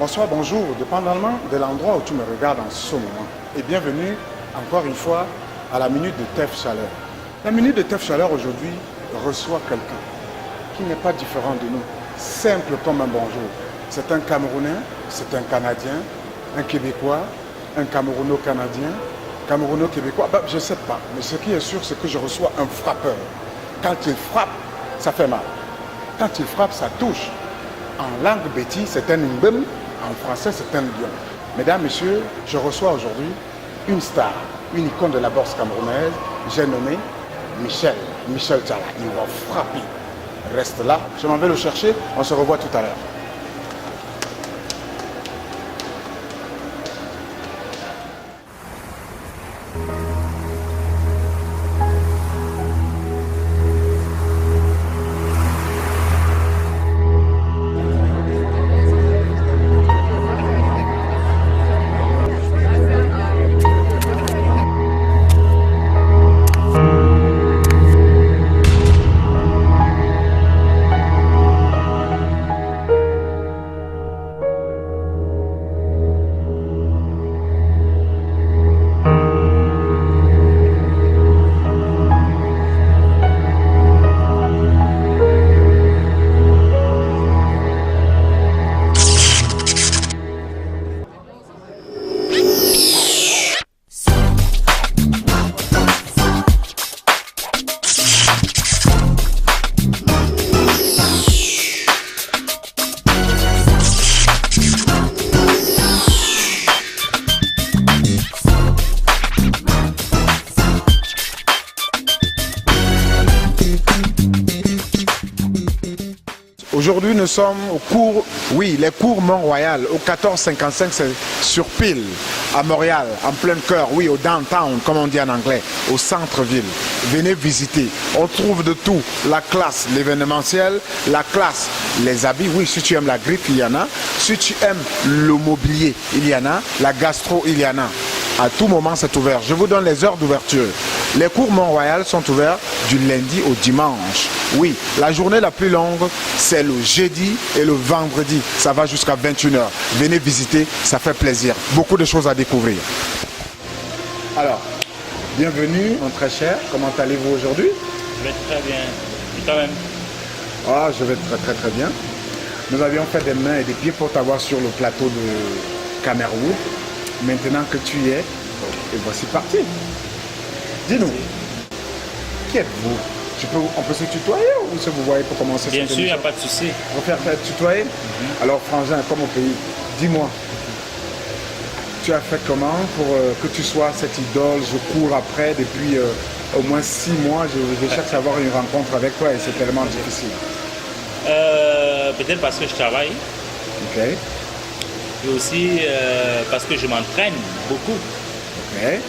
bonsoir, bonjour, dépendamment de l'endroit où tu me regardes en ce moment. Et bienvenue encore une fois à la Minute de Tef Chaleur. La Minute de Tef Chaleur aujourd'hui reçoit quelqu'un qui n'est pas différent de nous, simple comme un bonjour. C'est un Camerounais, c'est un Canadien, un Québécois, un Camerouno-Canadien, Camerouno-Québécois, je ne sais pas. Mais ce qui est sûr, c'est que je reçois un frappeur. Quand il frappe, ça fait mal. Quand il frappe, ça touche. En langue béti, c'est un imbem. En français, c'est un lion. Mesdames, messieurs, je reçois aujourd'hui une star, une icône de la boxe camerounaise. J'ai nommé Michel Tchalla. Il va frapper. Reste là, je m'en vais le chercher. On se revoit tout à l'heure. Aujourd'hui, nous sommes au cours, les cours Mont-Royal, au 1455, c'est sur Pile, à Montréal, en plein cœur, au downtown, comme on dit en anglais, au centre-ville. Venez visiter. On trouve de tout. La classe, l'événementiel, la classe, les habits. Oui, si tu aimes la griffe, il y en a. Si tu aimes le mobilier, il y en a. La gastro, il y en a. À tout moment, c'est ouvert. Je vous donne les heures d'ouverture. Les cours Mont-Royal sont ouverts du lundi au dimanche. Oui, la journée la plus longue, c'est le jeudi et le vendredi. Ça va jusqu'à 21h. Venez visiter, ça fait plaisir. Beaucoup de choses à découvrir. Alors, bienvenue, mon très cher. Comment allez-vous aujourd'hui? Je vais très bien. Et toi-même? Ah, je vais très bien. Nous avions fait des mains et des pieds pour t'avoir sur le plateau de Cameroun. Maintenant que tu y es, et voici parti. Dis-nous, qui êtes-vous? On peut se tutoyer ou se vous voyez pour commencer? Bien sûr, il n'y a pas de souci. On va faire tutoyer. Alors, Frangin, comme au pays, dis-moi, tu as fait comment pour que tu sois cette idole? Je cours après depuis au moins 6 mois. Je cherche à avoir une rencontre avec toi et c'est tellement difficile. Peut-être parce que je travaille. Ok. Et aussi parce que je m'entraîne beaucoup. Ok.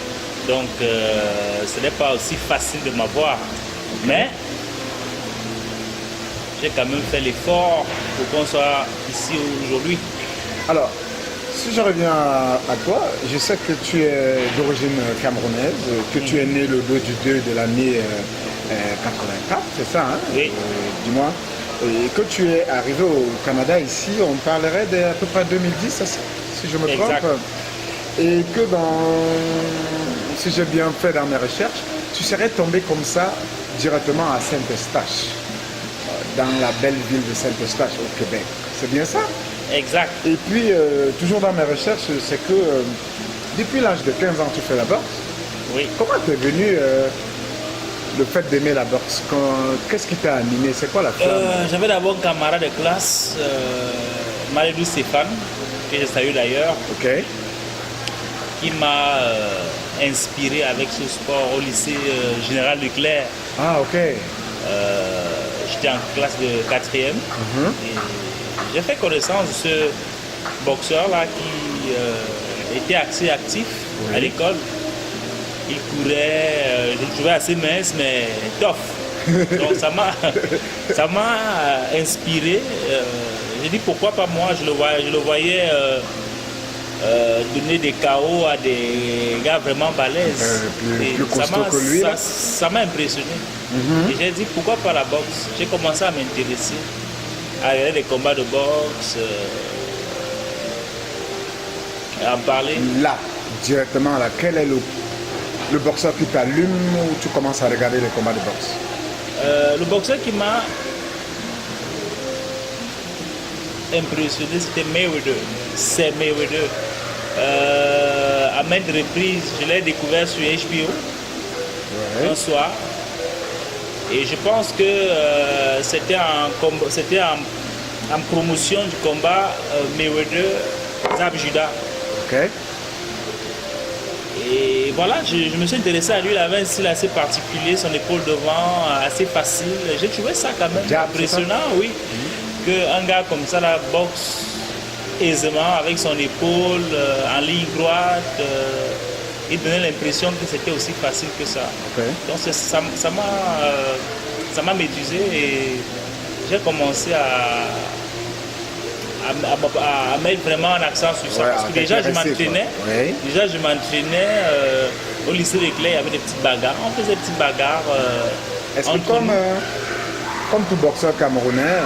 Donc, ce n'est pas aussi facile de m'avoir. Okay. Mais, j'ai quand même fait l'effort pour qu'on soit ici aujourd'hui. Alors, si je reviens à toi, je sais que tu es d'origine camerounaise, que tu es né le 2 du 2 de l'année 84, c'est ça, hein? Oui. Dis-moi. Et que tu es arrivé au Canada ici, on parlerait d'à peu près 2010, si je me trompe. Exact. Et que si j'ai bien fait dans mes recherches, tu serais tombé comme ça directement à Saint-Eustache, dans la belle ville de Saint-Eustache au Québec. C'est bien ça? Exact. Et puis, toujours dans mes recherches, c'est que depuis l'âge de 15 ans, tu fais la boxe. Oui. Comment t'es venu le fait d'aimer la boxe? Qu'est-ce qui t'a animé? C'est quoi la flamme? J'avais d'abord un camarade de classe, Maledou Stéphane, que je salue d'ailleurs. Ok. Qui m'a inspiré avec ce sport au lycée Général Leclerc. Ah, ok. J'étais en classe de 4e. Et j'ai fait connaissance de ce boxeur-là qui était assez actif à l'école. Il courait, je le trouvais assez mince, mais tough. Donc ça m'a inspiré. J'ai dit pourquoi pas moi, je le voyais donner des KO à des gars vraiment balèzes. Plus costaud que lui. Ça m'a impressionné. Et j'ai dit pourquoi pas la boxe. J'ai commencé à m'intéresser, à regarder des combats de boxe. en parler. Là, directement, là, quel est le boxeur qui t'allume ou tu commences à regarder les combats de boxe? Le boxeur qui m'a impressionné, c'était Mayweather. C'est Mayweather. À maintes reprises, je l'ai découvert sur HBO un soir. Et je pense que c'était en promotion du combat Mayweather-Zab Judah. Ok. Et voilà, je me suis intéressé à lui. Il avait un style assez particulier, son épaule devant, assez facile. J'ai trouvé ça quand même impressionnant, oui. Qu'un gars comme ça la boxe aisément avec son épaule en ligne droite. Il donnait l'impression que c'était aussi facile que ça. Okay. Donc ça m'a maîtrisé et j'ai commencé à mettre vraiment un accent sur ça. Parce que déjà je m'entraînais. Oui. Déjà je m'entraînais au lycée des Clés, il y avait des petites bagarres. On faisait des petites bagarres. Est-ce que comme tout boxeur camerounais,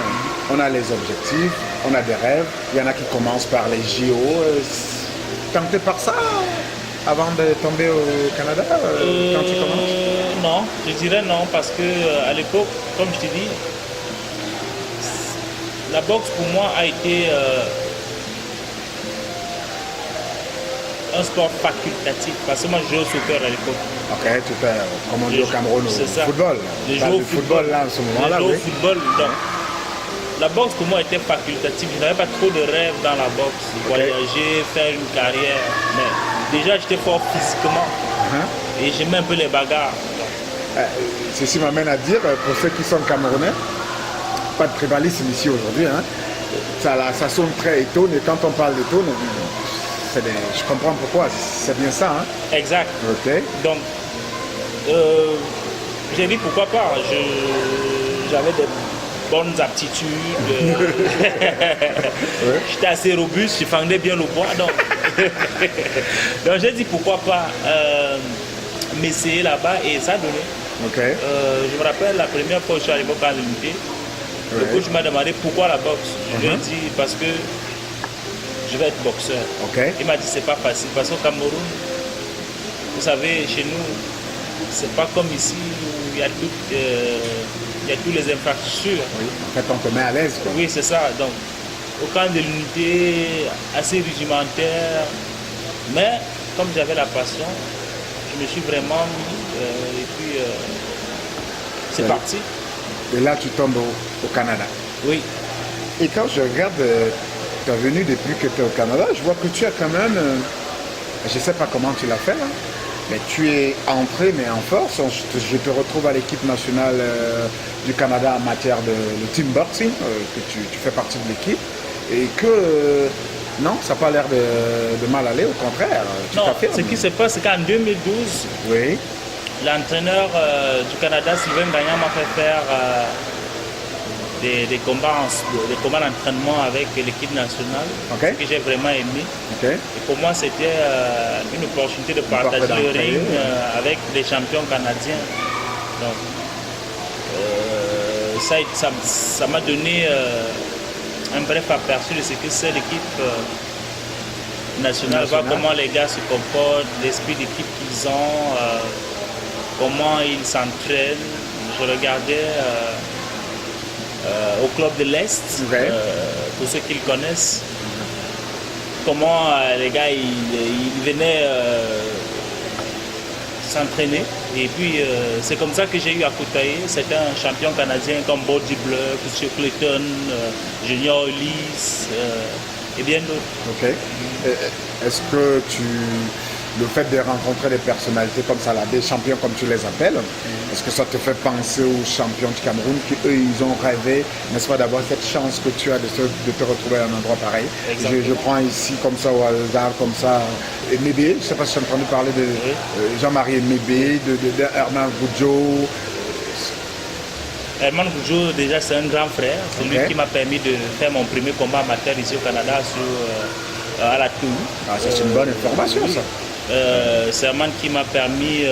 on a les objectifs, on a des rêves. Il y en a qui commencent par les JO. Tenté par ça avant de tomber au Canada quand tu commences? Non, je dirais non parce que à l'époque, comme je te dis, la boxe pour moi a été un sport facultatif parce que moi je jouais au soccer à l'époque. Ok, tu fais comme on dit au Cameroun au football. Je jouais au football là en ce moment-là. Oui. Au football, donc la boxe pour moi était facultative. Je n'avais pas trop de rêves dans la boxe, voyager, faire une carrière. Mais déjà j'étais fort physiquement et j'aimais un peu les bagarres. Ceci m'amène à dire, pour ceux qui sont camerounais, pas de tribalisme ici aujourd'hui. Ça sonne très étonne et quand on parle d'étonne, je comprends pourquoi, c'est bien ça. Exact. Okay. Donc, j'ai dit pourquoi pas. J'avais des bonnes aptitudes. J'étais assez robuste, je fendais bien le bois. Donc j'ai dit pourquoi pas m'essayer là-bas et ça a donné. Okay. Je me rappelle la première fois que je suis arrivé à l'unité, le coach m'a demandé pourquoi la boxe. Je lui ai dit parce que je vais être boxeur. Okay. Il m'a dit c'est pas facile parce qu'au Cameroun, vous savez, chez nous, c'est pas comme ici où il y a toutes les infrastructures. Oui. En fait, on te met à l'aise. Oui, c'est ça. Donc, au camp de l'unité, assez rudimentaire, mais comme j'avais la passion, je me suis vraiment mis et puis c'est parti. Et là, tu tombes au Canada. Oui. Et quand je regarde ta venue depuis que tu es au Canada, je vois que tu as quand même, je ne sais pas comment tu l'as fait, mais tu es entré mais en force. Je te retrouve à l'équipe nationale du Canada en matière de team boxing, que tu fais partie de l'équipe, et que non, ça n'a pas l'air de mal aller, au contraire. Non, ce qui se passe, c'est qu'en 2012, oui. L'entraîneur du Canada, Sylvain Gagnon, m'a fait faire des combats d'entraînement avec l'équipe nationale, ce que j'ai vraiment aimé. Et pour moi, c'était une opportunité de partager le ring avec des champions canadiens. Donc, ça m'a donné un bref aperçu de ce que c'est l'équipe nationale, voir comment les gars se comportent, l'esprit d'équipe qu'ils ont. Comment ils s'entraînent. Je regardais au club de l'Est, pour ceux qui le connaissent, comment les gars ils venaient s'entraîner. Et puis c'est comme ça que j'ai eu à côtoyer. C'était un champion canadien comme Body Bluff, M. Clayton, Junior Ulysse et bien d'autres. Est-ce que le fait de rencontrer des personnalités comme ça, là, des champions comme tu les appelles, est-ce que ça te fait penser aux champions du Cameroun qui, eux, ils ont rêvé, n'est-ce pas, d'avoir cette chance que tu as de te retrouver à un endroit pareil? Je prends ici comme ça au hasard, comme ça, Mébé, je ne sais pas si tu as entendu parler de Jean-Marie Mébé, de Herman Goudjo. Herman Goudjo, déjà, c'est un grand frère. C'est lui qui m'a permis de faire mon premier combat amateur ici au Canada à la Tour. Ah, ça, c'est une bonne information, ça. C'est Herman qui m'a permis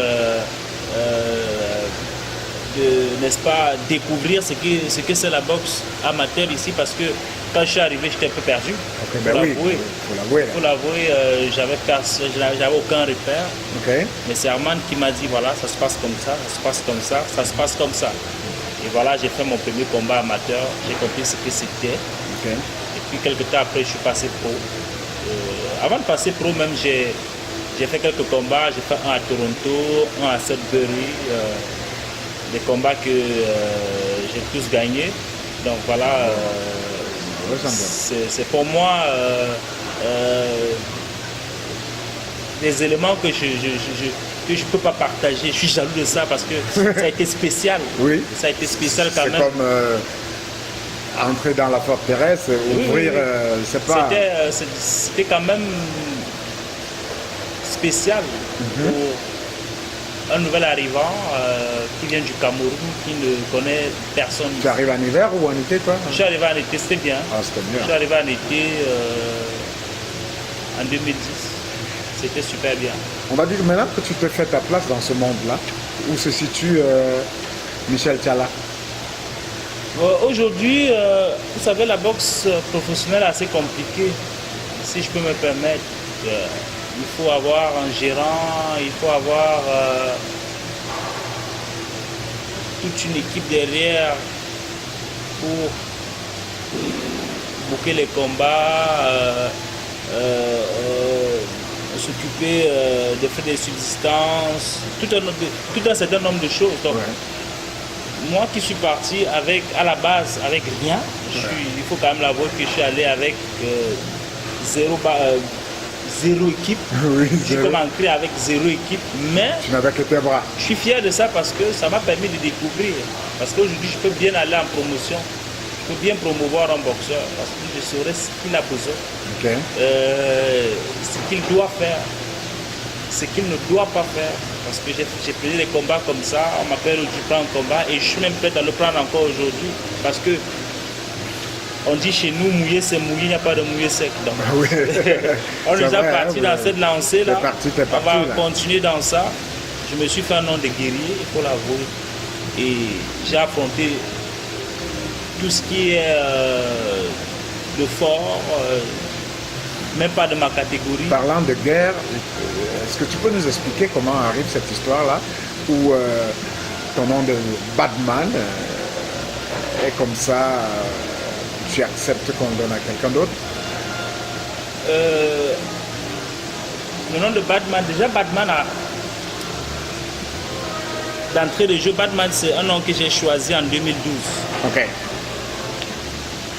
n'est-ce pas, découvrir ce que c'est la boxe amateur ici, parce que quand je suis arrivé, j'étais un peu perdu. Okay, ben oui, faut l'avouer. J'avais aucun repère. Okay. Mais c'est Armand qui m'a dit, voilà, ça se passe comme ça, ça se passe comme ça, ça se passe comme ça. Et voilà, j'ai fait mon premier combat amateur, j'ai compris ce que c'était. Okay. Et puis quelques temps après, je suis passé pro. Avant de passer pro, même, j'ai fait quelques combats. J'ai fait un à Toronto, un à Sudbury. Des combats que j'ai tous gagnés. Donc voilà, c'est pour moi des éléments que je ne peux pas partager. Je suis jaloux de ça parce que ça a été spécial. Oui. Ça a été spécial quand même. C'est comme entrer dans la forteresse, ouvrir, c'est pas... C'était quand même spécial pour un nouvel arrivant qui vient du Cameroun, qui ne connaît personne. Tu arrives en hiver ou en été, toi? Je suis arrivé en été, c'était bien. Ah, c'était bien. Je suis arrivé en été en 2010. C'était super bien. On va dire maintenant que tu te fais ta place dans ce monde-là, où se situe Michel Thiala? Aujourd'hui, vous savez, la boxe professionnelle est assez compliquée, si je peux me permettre. Il faut avoir un gérant, il faut avoir toute une équipe derrière pour booker les combats, s'occuper des frais de subsistance, tout un certain nombre de choses. Donc, moi qui suis parti à la base avec rien, il faut quand même l'avouer que je suis allé avec zéro équipe. Oui, j'ai commencé avec zéro équipe, mais tu n'avais que tes bras. Je suis fier de ça parce que ça m'a permis de découvrir. Parce qu'aujourd'hui, je peux bien aller en promotion. Je peux bien promouvoir un boxeur parce que je saurais ce qu'il a besoin, ce qu'il doit faire, ce qu'il ne doit pas faire. Parce que j'ai pris des combats comme ça, on m'appelle du prends un combat et je suis même prêt à le prendre encore aujourd'hui. Parce que on dit chez nous, mouiller c'est mouiller, il n'y a pas de mouiller sec. Donc, on est déjà parti dans cette lancée-là. On va continuer dans ça. Je me suis fait un nom de guerrier, il faut l'avouer. Et j'ai affronté tout ce qui est de fort, même pas de ma catégorie. Parlant de guerre, est-ce que tu peux nous expliquer comment arrive cette histoire-là où ton nom de Batman est comme ça, tu acceptes qu'on le donne à quelqu'un d'autre? Le nom de Batman, déjà Batman a... D'entrée de jeu, Batman c'est un nom que j'ai choisi en 2012. Ok.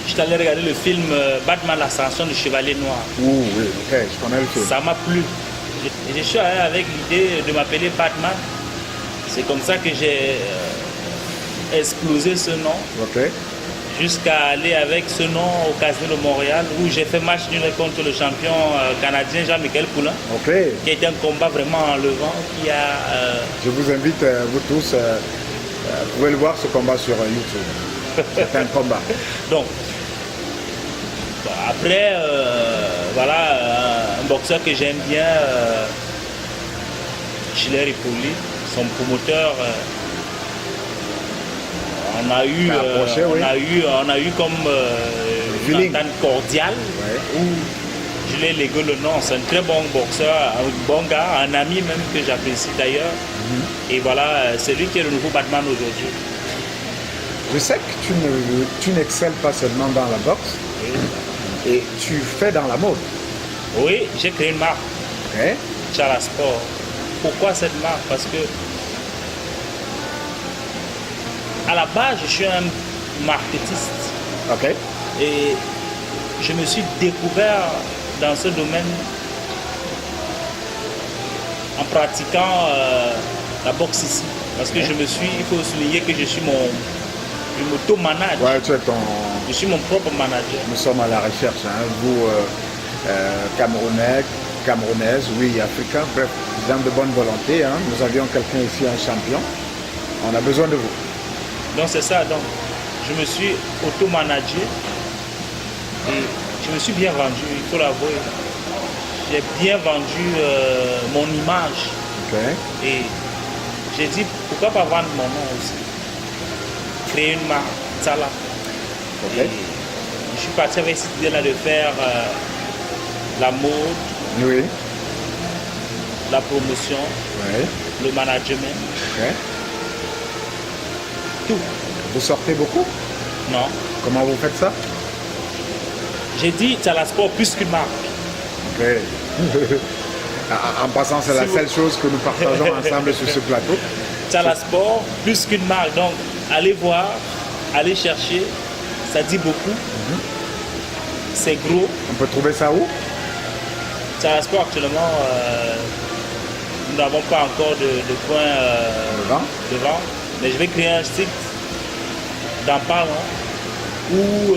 Je suis allé regarder le film Batman, l'ascension du chevalier noir. Oui, ok, je connais le film. Ça m'a plu. Je suis allé avec l'idée de m'appeler Batman. C'est comme ça que j'ai explosé ce nom. Ok. Jusqu'à aller avec ce nom au Casino de Montréal où j'ai fait match nul contre le champion canadien Jean-Michel Poulain. Ok. Qui a été un combat vraiment enlevant. Je vous invite, vous tous, vous pouvez le voir ce combat sur YouTube. C'est un combat. Donc, après, voilà, un boxeur que j'aime bien, Schiller Hippolyte, son promoteur, on a eu comme une entente cordiale où je l'ai légué le nom. C'est un très bon boxeur, un bon gars, un ami même que j'apprécie d'ailleurs. Et voilà, c'est lui qui est le nouveau Batman aujourd'hui. Je sais que tu n'excelles pas seulement dans la boxe, et tu fais dans la mode. Oui, j'ai créé une marque, Thiala Sport. Pourquoi cette marque? Parce que à la base, je suis un marketiste. Et je me suis découvert dans ce domaine en pratiquant la boxe ici. Parce que il faut souligner que je m'auto-manage. Ouais, tu es je suis mon propre manager. Nous sommes à la recherche, vous, Camerounais, Camerounaises, oui, Africains, bref, gens de bonne volonté. Nous avions quelqu'un ici, un champion. On a besoin de vous. Donc c'est ça, donc je me suis auto-managé et je me suis bien vendu, il faut l'avouer. J'ai bien vendu mon image. Et j'ai dit pourquoi pas vendre mon nom aussi. créer une marque, Tsala. Ok. Et je suis parti avec cette idée-là de faire la mode, Oui. la promotion, Oui. le management, Ok. tout. Vous sortez beaucoup? Non. Comment vous faites ça? J'ai dit Tsala Sport plus qu'une marque. Ok. En passant, c'est la Si vous- seule chose que nous partageons ensemble sur ce plateau. Tsala Sport plus qu'une marque. Donc, allez voir, allez chercher, ça dit beaucoup. C'est gros. On peut trouver ça où? Tsala Sport, actuellement, nous n'avons pas encore de point Devant. devant. Mais je vais créer un site dans pas long où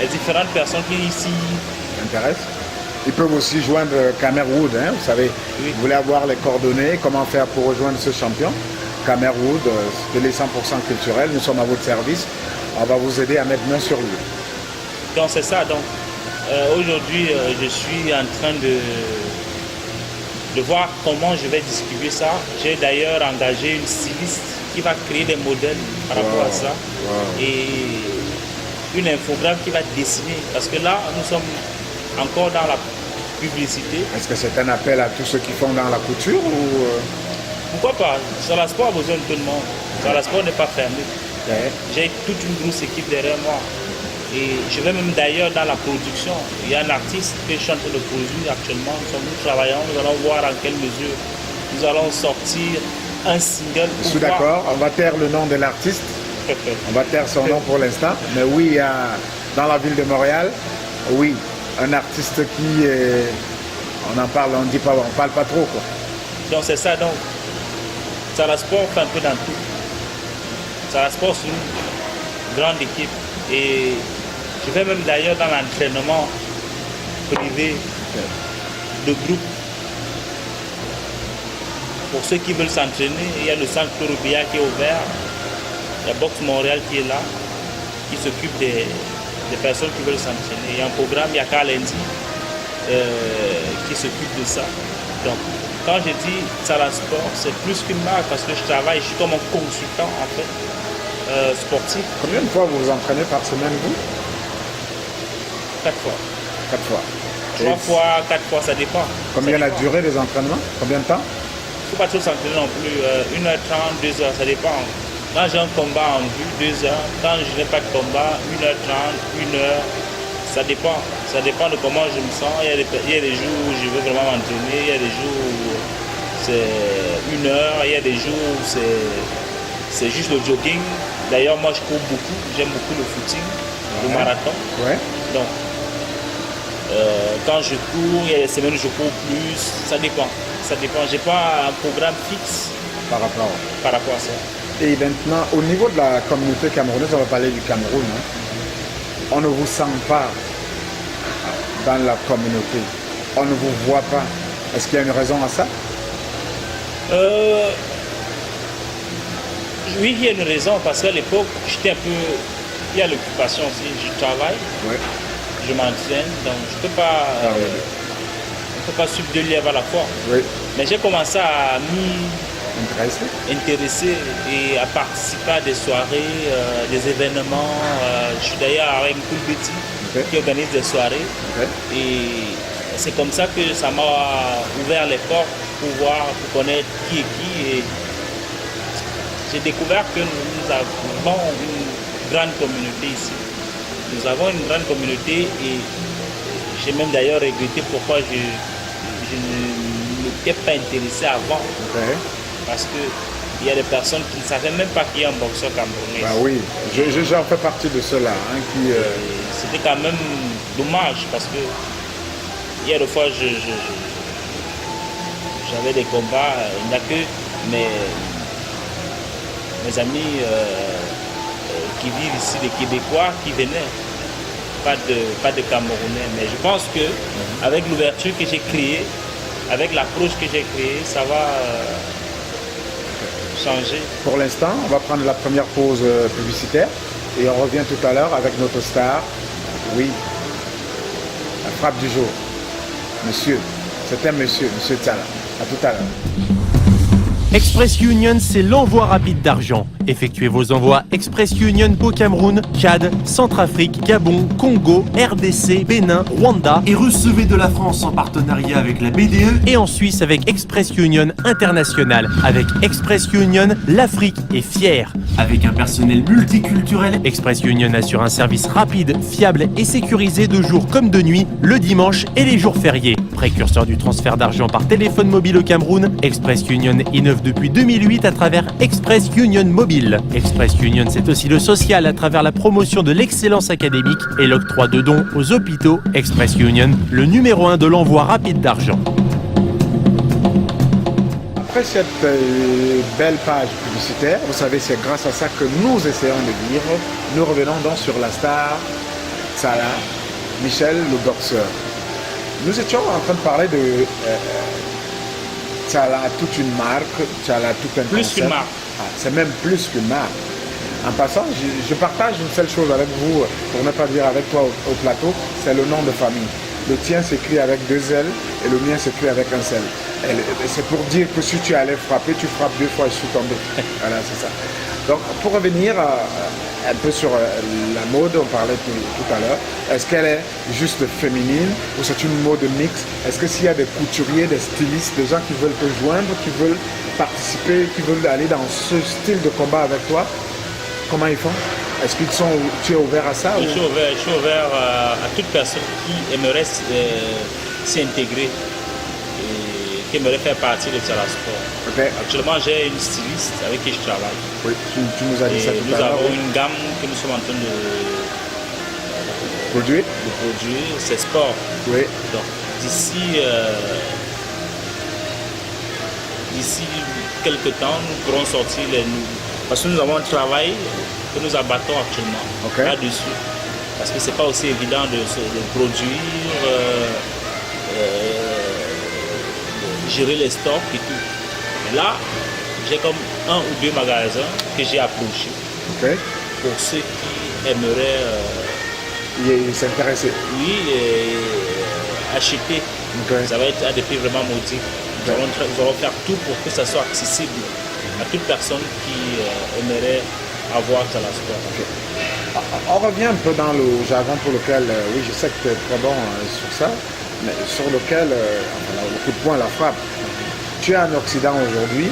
les différentes personnes qui ici, Intéresse. Ils peuvent aussi joindre Camerwood, hein, vous savez. Oui. Vous voulez avoir les coordonnées, comment faire pour rejoindre ce champion? Camerwood, télé 100% culturel, nous sommes à votre service. On va vous aider à mettre main sur lui. donc c'est ça. Donc aujourd'hui, je suis en train de voir comment je vais distribuer ça. J'ai d'ailleurs engagé une styliste qui va créer des modèles par rapport à ça. Wow. Et une infogramme qui va dessiner. Parce que là, nous sommes encore dans la publicité. Est-ce que c'est un appel à tous ceux qui font dans la couture ou Pourquoi pas? Tsala Sport a besoin de tout le monde. Tsala Sport n'est pas fermé. ouais. J'ai toute une grosse équipe derrière moi. Et je vais même d'ailleurs dans la production. Il y a un artiste que je suis en train de produire actuellement. Nous travaillons, nous allons voir en quelle mesure nous allons sortir un single. Je suis d'accord, on va taire le nom de l'artiste, on va taire son nom pour l'instant. Mais oui, il y a, dans la ville de Montréal, oui, un artiste qui est, on en parle, on dit pas, on parle pas trop quoi. Donc c'est ça. Donc, Tsala Sport fait un peu dans tout. Tsala Sport, c'est une grande équipe. Et je vais même d'ailleurs dans l'entraînement privé de groupe. Pour ceux qui veulent s'entraîner, il y a le centre Torobia qui est ouvert. Il y a Box Montréal qui est là, qui s'occupe des personnes qui veulent s'entraîner. Il y a un programme, il y a Kalendi qui s'occupe de ça. Donc, quand je dis Tsala Sport, c'est plus qu'une marque parce que je travaille, je suis comme un consultant en fait, sportif, Combien de fois vous vous entraînez par semaine, vous? 4 fois. 4 fois. 3 Et fois, 4 fois, ça dépend. Combien Ça la dépend. durée des entraînements? Combien de temps? Il ne faut pas trop s'entraîner non plus. 1h30, 2h, ça dépend. Quand j'ai un combat en vue, 2 heures. Quand je n'ai pas de combat, 1h30, 1h. Ça dépend. Ça dépend de comment je me sens. Il y a des jours où je veux vraiment m'entraîner. Il y a des jours où c'est 1 heure. Il y a des jours où c'est juste le jogging. D'ailleurs, moi, je cours beaucoup. J'aime beaucoup le footing, le marathon. Ouais. Donc, quand je cours, il y a des semaines où je cours plus. Ça dépend. Ça dépend. Je n'ai pas un programme fixe Par rapport. par rapport à ça. Et maintenant, au niveau de la communauté camerounaise, on va parler du Cameroun. Hein. On ne vous sent pas dans la communauté. On ne vous voit pas. Est-ce qu'il y a une raison à ça? Oui, il y a une raison parce qu'à l'époque, j'étais un peu. Il y a l'occupation aussi. Je travaille, Oui. je m'entraîne, donc je ne peux pas. On peut pas suivre 2 lièvres à la fois. Oui. Mais j'ai commencé à Intéressé? m'intéresser et à participer à des soirées, des événements. Je suis d'ailleurs avec Cool Betty Ok. qui organise des soirées. Ok. Et c'est comme ça que ça m'a ouvert les portes pour voir, pour connaître qui est qui. Et j'ai découvert que nous avons une grande communauté ici. Nous avons une grande communauté et j'ai même d'ailleurs regretté pourquoi je ne m'étais pas intéressé avant. Ok. Parce qu'il y a des personnes qui ne savaient même pas qu'il y a un boxeur camerounais. Bah oui, j'en fais partie de ceux-là. Hein, qui, Et c'était quand même dommage parce que il y a des fois j'avais des combats, il n'y a que mes amis qui vivent ici, des Québécois qui venaient, pas de Camerounais. Mais je pense que avec l'ouverture que j'ai créée, avec l'approche que j'ai créée, ça va changer. Pour l'instant, on va prendre la première pause publicitaire et on revient tout à l'heure avec notre star. Oui, la frappe du jour. Monsieur, c'est un monsieur, monsieur Tsala. À tout à l'heure. Express Union, c'est l'envoi rapide d'argent. Effectuez vos envois Express Union au Cameroun, Tchad, Centrafrique, Gabon, Congo, RDC, Bénin, Rwanda et recevez de la France en partenariat avec la BDE et en Suisse avec Express Union International. Avec Express Union, l'Afrique est fière. Avec un personnel multiculturel, Express Union assure un service rapide, fiable et sécurisé de jour comme de nuit, le dimanche et les jours fériés. Précurseur du transfert d'argent par téléphone mobile au Cameroun, Express Union innove depuis 2008 à travers Express Union Mobile. Express Union, c'est aussi le social à travers la promotion de l'excellence académique et l'octroi de dons aux hôpitaux. Express Union, le numéro 1 de l'envoi rapide d'argent. Après cette belle page publicitaire, vous savez, c'est grâce à ça que nous essayons de vivre. Nous revenons donc sur la star Salah, Michel le boxeur. Nous étions en train de parler de Salah, toute une marque, Salah, tout un Plus concept. qu'une marque. Ah, c'est même plus qu'une marque. En passant, je partage une seule chose avec vous, pour ne pas dire avec toi au plateau, c'est le nom de famille. Le tien s'écrit avec 2 L et le mien s'écrit avec un seul. C'est pour dire que si tu allais frapper, tu frappes 2 fois et je suis tombé. Voilà, c'est ça. Donc, pour revenir un peu sur la mode, on parlait tout à l'heure, est-ce qu'elle est juste féminine ou c'est une mode mixte? Est-ce que s'il y a des couturiers, des stylistes, des gens qui veulent te joindre, qui veulent participer, qui veulent aller dans ce style de combat avec toi, comment ils font? Est-ce que tu es ouvert à ça? Je suis ouvert à toute personne qui aimerait s'y intégrer et qui aimerait faire partie de Salah Sport. Okay. Actuellement, j'ai une styliste avec qui je travaille. Oui, tu nous as dit ça Et tout nous à l'heure. avons une gamme que nous sommes en train de Produit? produire, c'est sport. Oui. Donc d'ici quelques temps, nous pourrons sortir les nouveaux. Parce que nous avons un travail que nous abattons actuellement là-dessus. Parce que c'est pas aussi évident de produire, de gérer les stocks et tout. Mais là, j'ai comme 1 ou 2 magasins que j'ai approchés pour ceux qui aimeraient s'intéresser. Oui, acheter. Ça va être à des prix vraiment modiques. Nous allons faire tout pour que ça soit accessible à toute personne qui aimerait avoir Salah Sport. On revient un peu dans le jargon pour lequel, oui, je sais que tu es très bon sur ça, mais sur lequel, le coup de poing, la frappe. Tu es en Occident aujourd'hui.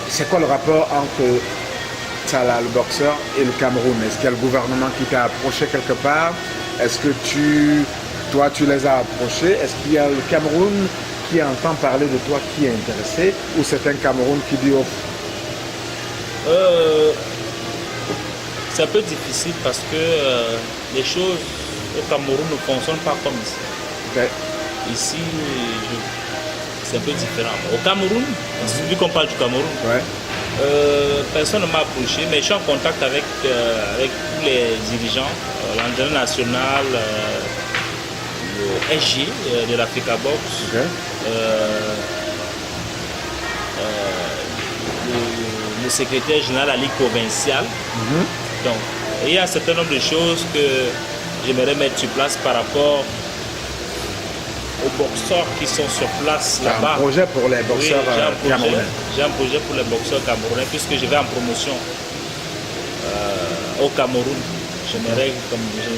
C'est quoi le rapport entre Salah, le boxeur, et le Cameroun? Est-ce qu'il y a le gouvernement qui t'a approché quelque part? Est-ce que toi, tu les as approchés? Est-ce qu'il y a le Cameroun qui entend parler de toi, qui est intéressé? Ou c'est un Cameroun qui dit oh, c'est un peu difficile parce que les choses au Cameroun ne fonctionnent pas comme ici. Ici, c'est un peu différent. Au Cameroun, vu qu'on parle du Cameroun, personne ne m'a approché, mais je suis en contact avec tous les dirigeants, l'entraîneur national, le SG de l'Africa Box, le secrétaire général de la Ligue provinciale. Donc, il y a un certain nombre de choses que j'aimerais mettre sur place par rapport aux boxeurs qui sont sur place là-bas. Un projet pour les boxeurs camerounais. J'ai un projet pour les boxeurs camerounais puisque je vais en promotion au Cameroun.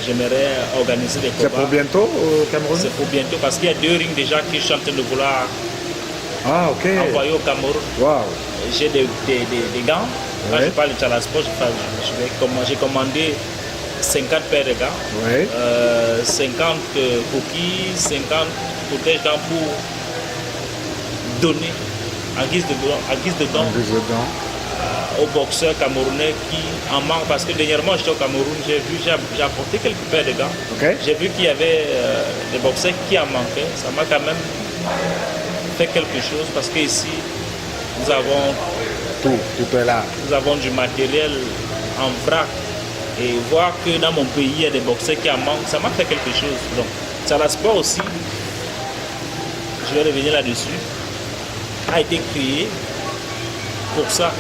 J'aimerais organiser des combats. C'est pour bientôt au Cameroun? C'est pour bientôt parce qu'il y a 2 rings déjà qui sont en train de vouloir envoyer au Cameroun. Wow. J'ai des gants. Quand je parle de Salah Sport, j'ai commandé 50 paires de gants, 50 coquilles, 50 protège-gants pour donner en guise de don aux boxeurs camerounais qui en manquent. Parce que dernièrement, j'étais au Cameroun, j'ai apporté quelques paires de gants. J'ai vu qu'il y avait des boxeurs qui en manquaient. Ça m'a quand même fait quelque chose parce qu'ici, nous avons tout est là. Nous avons du matériel en vrac. Et voir que dans mon pays, il y a des boxeurs qui en manquent, ça m'a fait quelque chose. Donc, Salah Sport aussi, je vais revenir là-dessus, a été créé pour ça,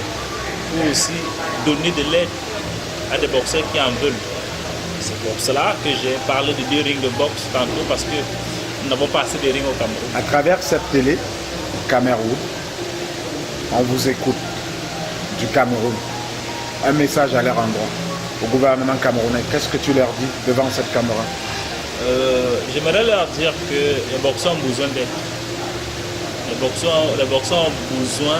pour aussi donner de l'aide à des boxeurs qui en veulent. C'est pour cela que j'ai parlé de 2 rings de boxe tantôt, parce que nous n'avons pas assez de rings au Cameroun. À travers cette télé, Cameroun, on vous écoute, du Cameroun, un message à leur endroit, au gouvernement camerounais, qu'est-ce que tu leur dis devant cette caméra? J'aimerais leur dire que les boxeurs ont besoin d'aide. Les boxeurs ont besoin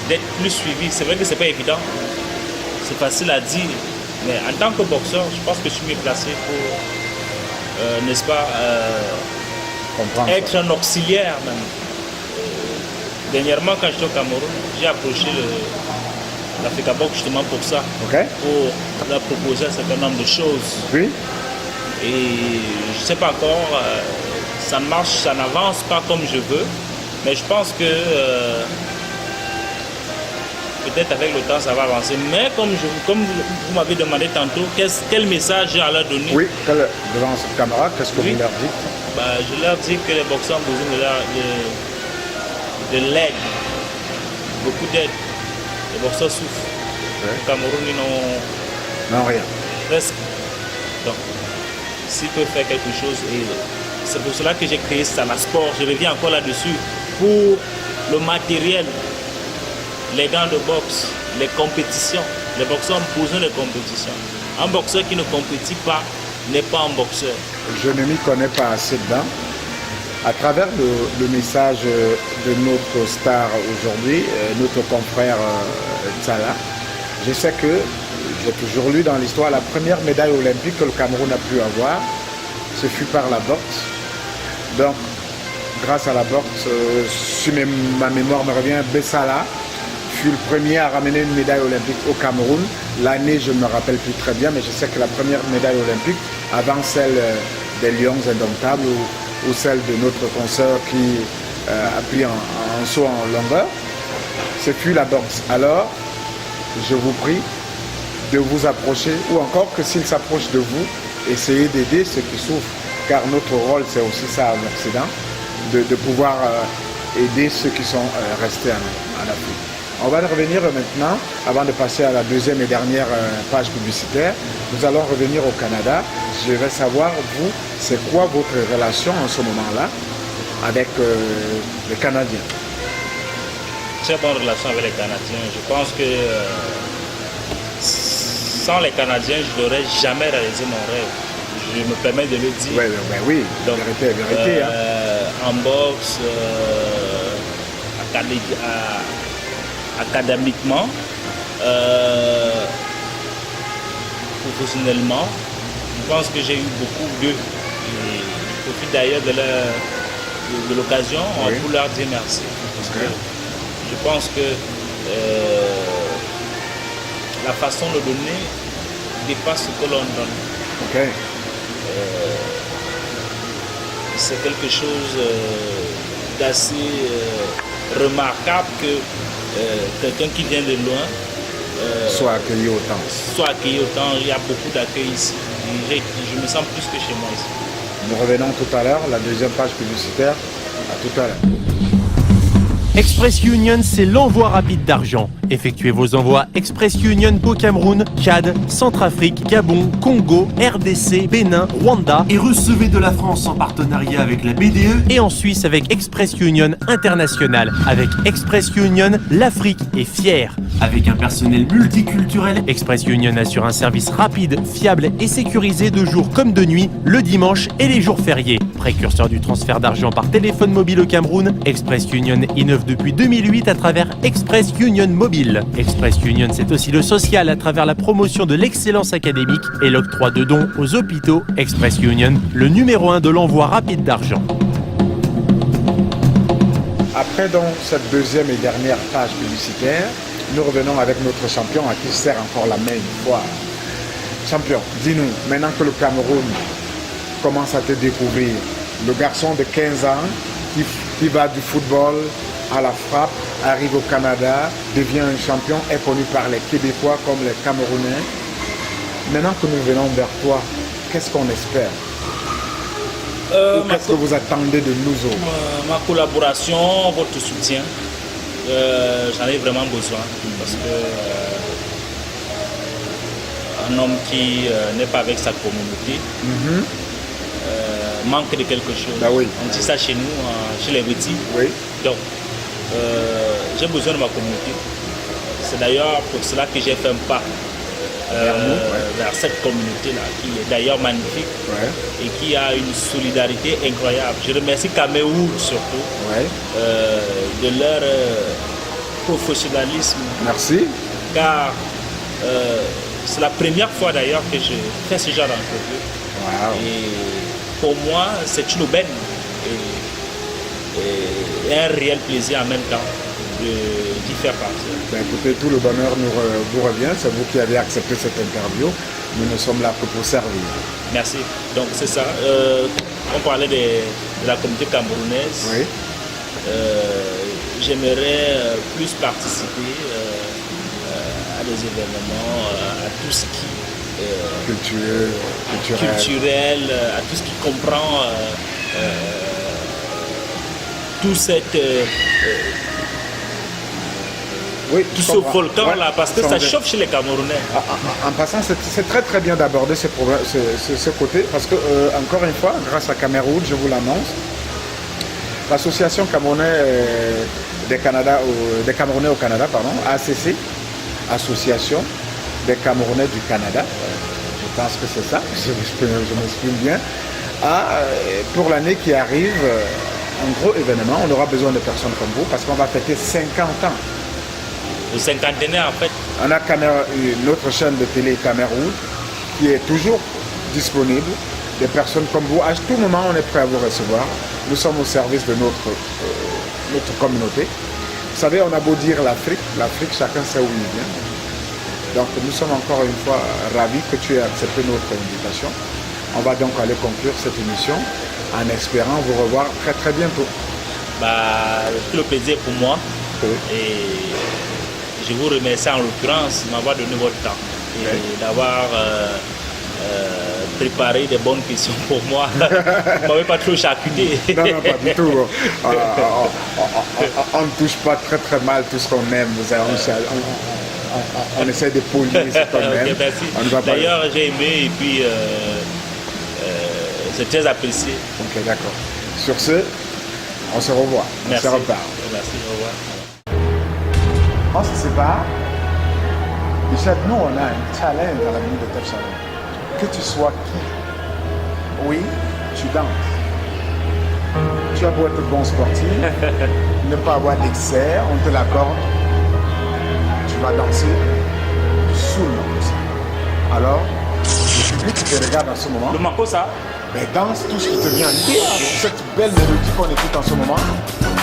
d'être plus suivis. C'est vrai que ce n'est pas évident, c'est facile à dire, mais en tant que boxeur, je pense que je suis mieux placé pour, n'est-ce pas, être un auxiliaire même. Dernièrement, quand j'étais au Cameroun, j'ai approché l'Africa Box justement pour ça, pour leur proposer un certain nombre de choses. Oui. Et je ne sais pas encore, ça marche, ça n'avance pas comme je veux, mais je pense que peut-être avec le temps ça va avancer. Mais comme vous m'avez demandé tantôt, quel message j'ai à leur donner? Oui, devant cette caméra, qu'est-ce que vous leur dites? Je leur dis que les boxeurs ont besoin de l'aide, beaucoup d'aide. Les boxeurs souffrent. Au Cameroun, ils n'ont rien. Presque. Donc, s'ils peuvent faire quelque chose, et c'est pour cela que j'ai créé Sana Sport, je reviens encore là-dessus, pour le matériel, les gants de boxe, les compétitions. Les boxeurs ont besoin de compétitions. Un boxeur qui ne compétit pas n'est pas un boxeur. Je ne m'y connais pas assez dedans. À travers le message de notre star aujourd'hui, notre confrère Tsala, je sais que j'ai toujours lu dans l'histoire la première médaille olympique que le Cameroun a pu avoir, ce fut par la boxe. Donc, grâce à la boxe, si ma mémoire me revient, Bessala fut le premier à ramener une médaille olympique au Cameroun. L'année, je ne me rappelle plus très bien, mais je sais que la première médaille olympique, avant celle des Lions Indomptables ou celle de notre consoeur qui a pris un saut en longueur, ce fut la boxe. Alors, je vous prie de vous approcher, ou encore que s'ils s'approchent de vous, essayez d'aider ceux qui souffrent, car notre rôle, c'est aussi ça en Occident, de pouvoir aider ceux qui sont restés en Afrique. On va revenir maintenant, avant de passer à la deuxième et dernière page publicitaire, nous allons revenir au Canada. Je vais savoir, vous, c'est quoi votre relation en ce moment-là avec les Canadiens? Très bonne relation avec les Canadiens. Je pense que sans les Canadiens, je n'aurais jamais réalisé mon rêve. Je me permets de le dire. Oui, donc, vérité. En boxe, académiquement, professionnellement, je pense que j'ai eu beaucoup d'eux. Je profite d'ailleurs de l'occasion pour leur dire merci. Parce que je pense que la façon de donner dépasse ce que l'on donne. C'est quelque chose d'assez remarquable que quelqu'un qui vient de loin soit accueilli autant. Il y a beaucoup d'accueil ici. Je me sens plus que chez moi ici. Nous revenons tout à l'heure, la deuxième page publicitaire. À tout à l'heure. Express Union, c'est l'envoi rapide d'argent. Effectuez vos envois Express Union au Cameroun, Tchad, Centrafrique, Gabon, Congo, RDC, Bénin, Rwanda et recevez de la France en partenariat avec la BDE et en Suisse avec Express Union International. Avec Express Union, l'Afrique est fière. Avec un personnel multiculturel, Express Union assure un service rapide, fiable et sécurisé de jour comme de nuit, le dimanche et les jours fériés. Précurseur du transfert d'argent par téléphone mobile au Cameroun, Express Union innove depuis 2008 à travers Express Union Mobile. Express Union, c'est aussi le social à travers la promotion de l'excellence académique et l'octroi de dons aux hôpitaux. Express Union, le numéro 1 de l'envoi rapide d'argent. Après donc cette deuxième et dernière page publicitaire, nous revenons avec notre champion à qui sert encore la main une fois. Champion, dis-nous, maintenant que le Cameroun commence à te découvrir, le garçon de 15 ans qui va du football à la frappe, arrive au Canada, devient un champion, est connu par les Québécois comme les Camerounais. Maintenant que nous venons vers toi, qu'est-ce qu'on espère? Qu'est-ce que vous attendez de nous autres? Ma collaboration, votre soutien, j'en ai vraiment besoin parce que un homme qui n'est pas avec sa communauté manque de quelque chose. Bah oui. On dit ça chez nous, chez les petits. Oui. Donc, j'ai besoin de ma communauté. C'est d'ailleurs pour cela que j'ai fait un pas vers cette communauté-là, qui est d'ailleurs magnifique et qui a une solidarité incroyable. Je remercie Cameroun surtout de leur professionnalisme. Merci. Car c'est la première fois d'ailleurs que je fais ce genre d'entrevue. Et pour moi, c'est une aubaine et un réel plaisir en même temps d'y faire partie. Ben écoutez, tout le bonheur vous revient. C'est vous qui avez accepté cette interview. Nous ne sommes là que pour servir. Merci. Donc c'est ça. On parlait de la communauté camerounaise. Oui. J'aimerais plus participer à des événements, à tout ce qui culturel, à tout ce qui comprend tout cette tout ce volcan là, parce que ça chauffe chez les Camerounais. En passant, c'est très très bien d'aborder ce côté, parce que encore une fois, grâce à Cameroun, je vous l'annonce, l'association camerounaise des Camerounais au Canada, ACC, Association des Camerounais du Canada, je pense que c'est ça, je m'exprime bien, pour l'année qui arrive, un gros événement. On aura besoin de personnes comme vous, parce qu'on va fêter 50 ans. Le cinquantenaire en fait. On a une autre chaîne de télé Cameroun qui est toujours disponible. Des personnes comme vous, à tout moment, on est prêt à vous recevoir. Nous sommes au service de notre communauté. Vous savez, on a beau dire l'Afrique, chacun sait où il vient. Donc nous sommes encore une fois ravis que tu aies accepté notre invitation. On va donc aller conclure cette émission en espérant vous revoir très très bientôt. Tout le plaisir pour moi. Et je vous remercie en l'occurrence de m'avoir donné votre temps et d'avoir préparé des bonnes questions pour moi. Vous ne m'avez pas trop charcuté. Non, pas du tout. On ne touche pas très très mal tout ce qu'on aime. On essaie de polir ce qu'on aime. Merci. D'ailleurs, j'ai aimé et puis c'est très apprécié. Ok, d'accord. Sur ce, on se revoit. Merci. On se repart. Merci, au revoir. On se sépare. Michel, nous, on a un challenge dans la minute de TEF Chaleur. Que tu sois qui, oui, tu danses. Tu as beau être bon sportif, ne pas avoir d'excès, on te l'accorde. Tu vas danser sous le makossa. Alors, le public qui te regarde en ce moment, Le makossa, mais danse tout ce qui te vient en tête. Cette belle mélodie qu'on écoute en ce moment.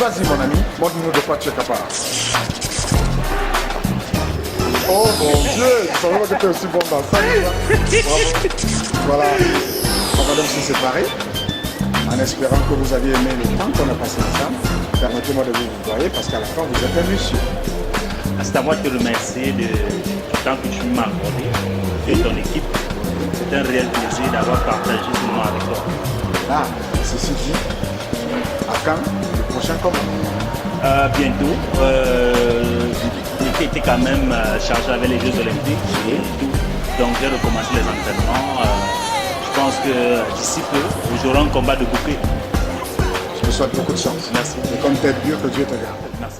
Vas-y mon ami, montre-nous de quoi tu es capable. Oh mon Dieu, je savais pas que tu es aussi bon dans ça. Bravo. Voilà, on va donc se séparer en espérant que vous aviez aimé le temps qu'on a passé ensemble. Permettez-moi de vous voyer parce qu'à la fin vous êtes un monsieur. c'est à moi de te remercier du temps que tu m'as accordé et ton équipe. C'est un réel plaisir d'avoir partagé ce moment avec toi. Ceci dit, à quand le prochain comment? Bientôt. L'été était quand même chargé avec les Jeux Olympiques et tout. Donc j'ai recommencé les entraînements. Je pense que d'ici peu, j'aurai un combat de bouquet. Je te souhaite beaucoup de chance. Merci. Et comme t'es Dieu, que Dieu te garde. Merci.